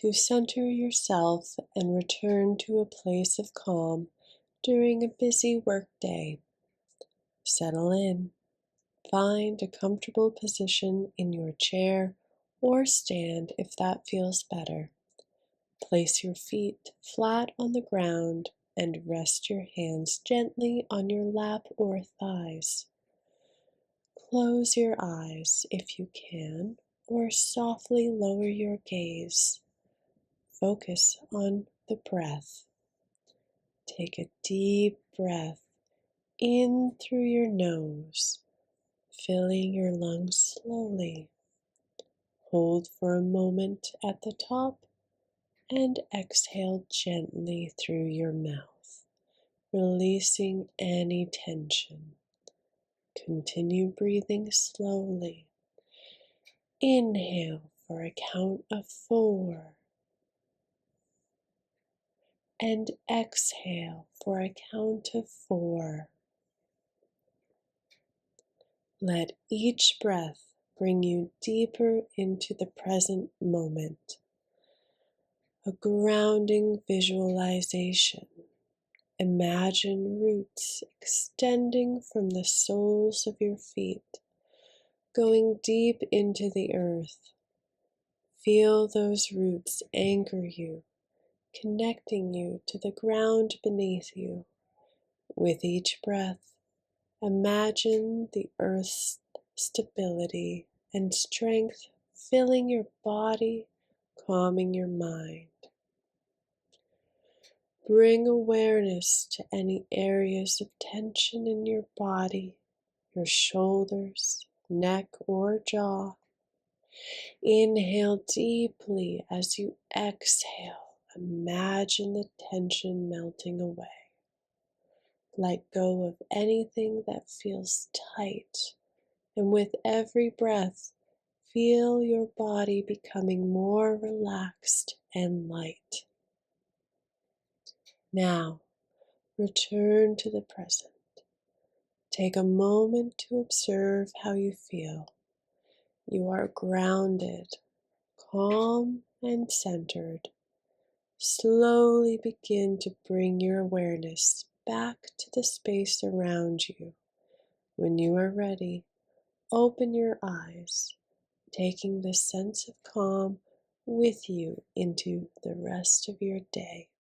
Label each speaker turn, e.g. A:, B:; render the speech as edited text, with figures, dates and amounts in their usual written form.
A: to center yourself and return to a place of calm during a busy workday. Settle in. Find a comfortable position in your chair or stand if that feels better. Place your feet flat on the ground and rest your hands gently on your lap or thighs. Close your eyes if you can, or softly lower your gaze. Focus on the breath. Take a deep breath in through your nose, filling your lungs slowly. Hold for a moment at the top and exhale gently through your mouth, releasing any tension. Continue breathing slowly. Inhale for a count of 4 and exhale for a count of 4. Let each breath bring you deeper into the present moment. A grounding visualization. Imagine roots extending from the soles of your feet, going deep into the earth. Feel those roots anchor you, connecting you to the ground beneath you. With each breath, imagine the earth's stability and strength filling your body, calming your mind. Bring awareness to any areas of tension in your body, your shoulders, neck, or jaw. Inhale deeply as you exhale. Imagine the tension melting away. Let go of anything that feels tight, and with every breath, feel your body becoming more relaxed and light. Now, return to the present. Take a moment to observe how you feel. You are grounded, calm, and centered. Slowly begin to bring your awareness back to the space around you. When you are ready, open your eyes, taking this sense of calm with you into the rest of your day.